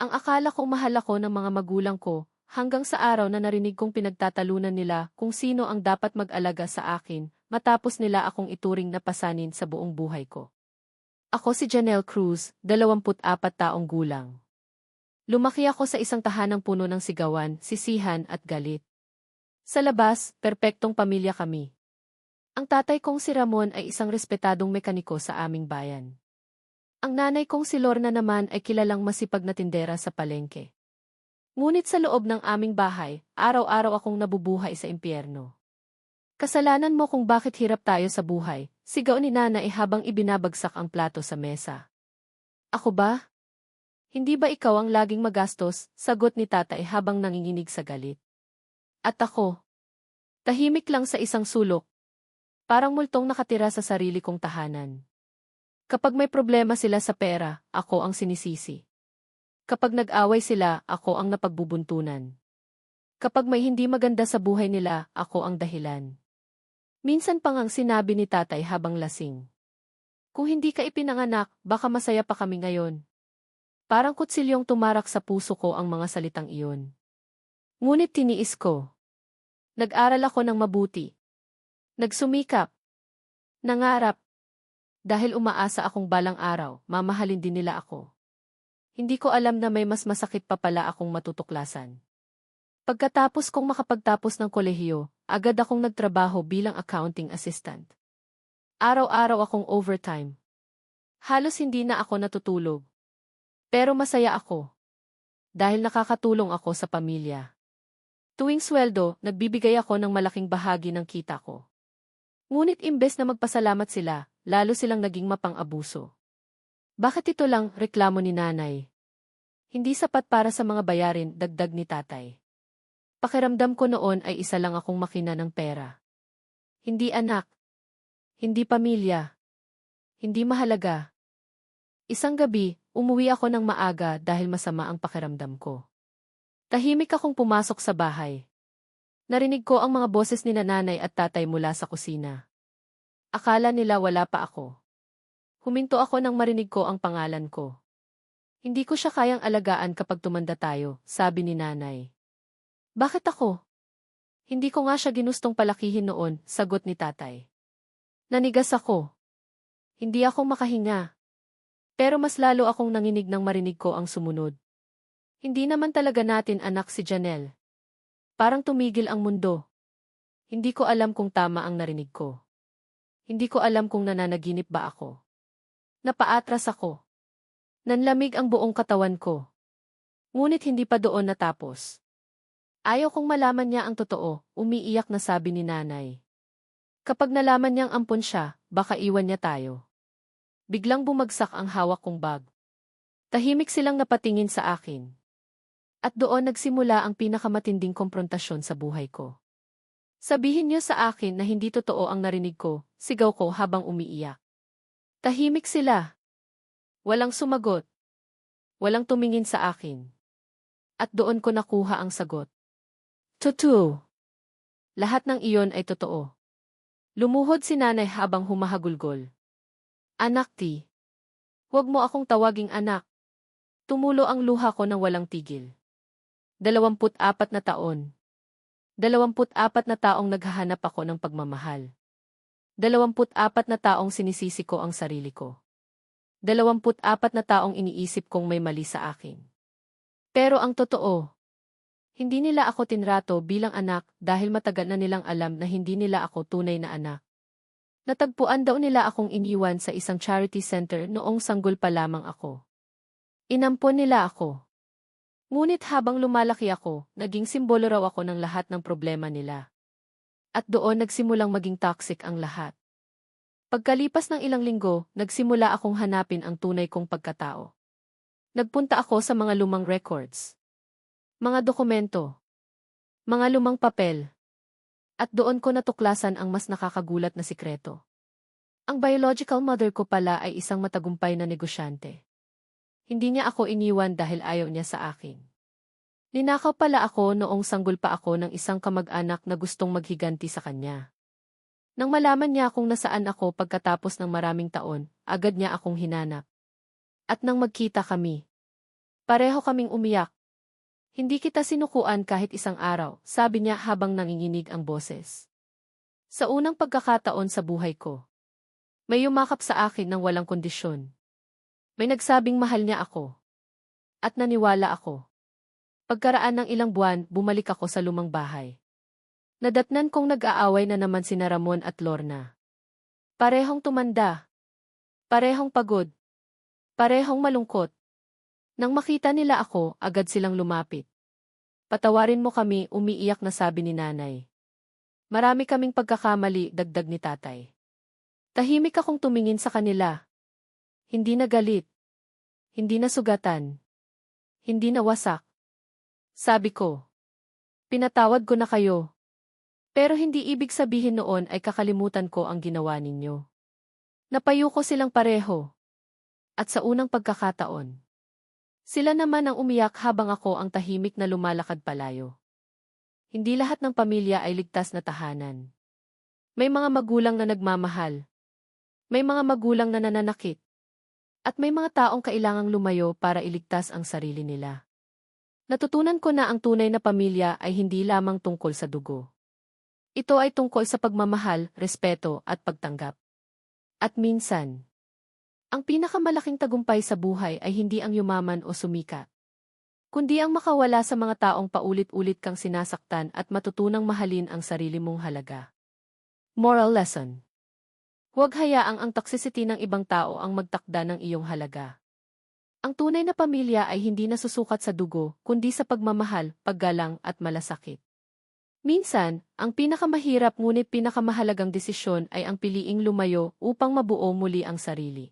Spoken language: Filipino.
Ang akala ko mahal ako ng mga magulang ko, hanggang sa araw na narinig kong pinagtatalunan nila kung sino ang dapat mag-alaga sa akin, matapos nila akong ituring na pasanin sa buong buhay ko. Ako si Janelle Cruz, 24 taong gulang. Lumaki ako sa isang tahanang puno ng sigawan, sisihan at galit. Sa labas, perpektong pamilya kami. Ang tatay kong si Ramon ay isang respetadong mekaniko sa aming bayan. Ang nanay kong si Lorna naman ay kilalang masipag na tindera sa palengke. Ngunit sa loob ng aming bahay, araw-araw akong nabubuhay sa impyerno. Kasalanan mo kung bakit hirap tayo sa buhay, sigaw ni nanay habang ibinabagsak ang plato sa mesa. Ako ba? Hindi ba ikaw ang laging magastos? Sagot ni tatay habang nanginginig sa galit. At ako? Tahimik lang sa isang sulok. Parang multong nakatira sa sarili kong tahanan. Kapag may problema sila sa pera, ako ang sinisisi. Kapag nag-away sila, ako ang napagbubuntunan. Kapag may hindi maganda sa buhay nila, ako ang dahilan. Minsan pang ang sinabi ni tatay habang lasing. Kung hindi ka ipinanganak, baka masaya pa kami ngayon. Parang kutsilyong tumarak sa puso ko ang mga salitang iyon. Ngunit tiniis ko. Nag-aral ako ng mabuti. Nagsumikap. Nangarap. Dahil umaasa akong balang araw, mamahalin din nila ako. Hindi ko alam na may mas masakit pa pala akong matutuklasan. Pagkatapos kong makapagtapos ng kolehiyo, agad akong nagtrabaho bilang accounting assistant. Araw-araw akong overtime. Halos hindi na ako natutulog. Pero masaya ako. Dahil nakakatulong ako sa pamilya. Tuwing sweldo, nagbibigay ako ng malaking bahagi ng kita ko. Ngunit imbes na magpasalamat sila, lalo silang naging mapang-abuso. Bakit ito lang, reklamo ni nanay? Hindi sapat para sa mga bayarin, dagdag ni tatay. Pakiramdam ko noon ay isa lang akong makina ng pera. Hindi anak. Hindi pamilya. Hindi mahalaga. Isang gabi, umuwi ako ng maaga dahil masama ang pakiramdam ko. Tahimik akong pumasok sa bahay. Narinig ko ang mga boses ni nanay at tatay mula sa kusina. Akala nila wala pa ako. Huminto ako nang marinig ko ang pangalan ko. Hindi ko siya kayang alagaan kapag tumanda tayo, sabi ni nanay. Bakit ako? Hindi ko nga siya ginustong palakihin noon, sagot ni tatay. Nanigas ako. Hindi ako makahinga. Pero mas lalo akong nanginig nang marinig ko ang sumunod. Hindi naman talaga natin anak si Janelle. Parang tumigil ang mundo. Hindi ko alam kung tama ang narinig ko. Hindi ko alam kung nananaginip ba ako. Napaatras ako. Nanlamig ang buong katawan ko. Ngunit hindi pa doon natapos. Ayaw kong malaman niya ang totoo, umiiyak na sabi ni nanay. Kapag nalaman niyang ampon siya, baka iwan niya tayo. Biglang bumagsak ang hawak kong bag. Tahimik silang napatingin sa akin. At doon nagsimula ang pinakamatinding komprontasyon sa buhay ko. Sabihin niyo sa akin na hindi totoo ang narinig ko, sigaw ko habang umiiyak. Tahimik sila. Walang sumagot. Walang tumingin sa akin. At doon ko nakuha ang sagot. Totoo. Lahat ng iyon ay totoo. Lumuhod si nanay habang humahagulgol. Anak ti. Huwag mo akong tawaging anak. Tumulo ang luha ko ng walang tigil. 24 na taon. 24 na taong naghahanap ako ng pagmamahal. 24 na taong sinisisi ko ang sarili ko. 24 na taong iniisip kong may mali sa akin. Pero ang totoo, hindi nila ako tinrato bilang anak dahil matagal na nilang alam na hindi nila ako tunay na anak. Natagpuan daw nila akong iniwan sa isang charity center noong sanggol pa lamang ako. Inampon nila ako. Ngunit habang lumalaki ako, naging simbolo raw ako ng lahat ng problema nila. At doon nagsimulang maging toxic ang lahat. Pagkalipas ng ilang linggo, nagsimula akong hanapin ang tunay kong pagkatao. Nagpunta ako sa mga lumang records. Mga dokumento. Mga lumang papel. At doon ko natuklasan ang mas nakakagulat na sikreto. Ang biological mother ko pala ay isang matagumpay na negosyante. Hindi niya ako iniwan dahil ayaw niya sa akin. Ninakaw pala ako noong sanggol pa ako ng isang kamag-anak na gustong maghiganti sa kanya. Nang malaman niya kung nasaan ako pagkatapos ng maraming taon, agad niya akong hinanap. At nang magkita kami, Pareho kaming umiyak. Hindi kita sinukuan kahit isang araw, sabi niya habang nanginginig ang boses. Sa unang pagkakataon sa buhay ko, may yumakap sa akin ng walang kondisyon. May nagsabing mahal niya ako. At naniwala ako. Pagkaraan ng ilang buwan, bumalik ako sa lumang bahay. Nadatnan kong nag-aaway na naman sina Ramon at Lorna. Parehong tumanda. Parehong pagod. Parehong malungkot. Nang makita nila ako, agad silang lumapit. Patawarin mo kami, umiiyak na sabi ni nanay. Marami kaming pagkakamali, dagdag ni tatay. Tahimik akong tumingin sa kanila. Hindi na galit. Hindi na sugatan. Hindi na wasak. Sabi ko. Pinatawad ko na kayo. Pero hindi ibig sabihin noon ay kakalimutan ko ang ginawa ninyo. Napayo ko silang pareho. At sa unang pagkakataon, sila naman ang umiyak habang ako ang tahimik na lumalakad palayo. Hindi lahat ng pamilya ay ligtas na tahanan. May mga magulang na nagmamahal. May mga magulang na nananakit. At may mga taong kailangang lumayo para iligtas ang sarili nila. Natutunan ko na ang tunay na pamilya ay hindi lamang tungkol sa dugo. Ito ay tungkol sa pagmamahal, respeto at pagtanggap. At minsan, ang pinakamalaking tagumpay sa buhay ay hindi ang yumaman o sumikat, kundi ang makawala sa mga taong paulit-ulit kang sinasaktan at matutunang mahalin ang sarili mong halaga. Moral lesson. Huwag hayaang ang toxicity ng ibang tao ang magtakda ng iyong halaga. Ang tunay na pamilya ay hindi nasusukat sa dugo, kundi sa pagmamahal, paggalang at malasakit. Minsan, ang pinakamahirap ngunit pinakamahalagang desisyon ay ang piliing lumayo upang mabuo muli ang sarili.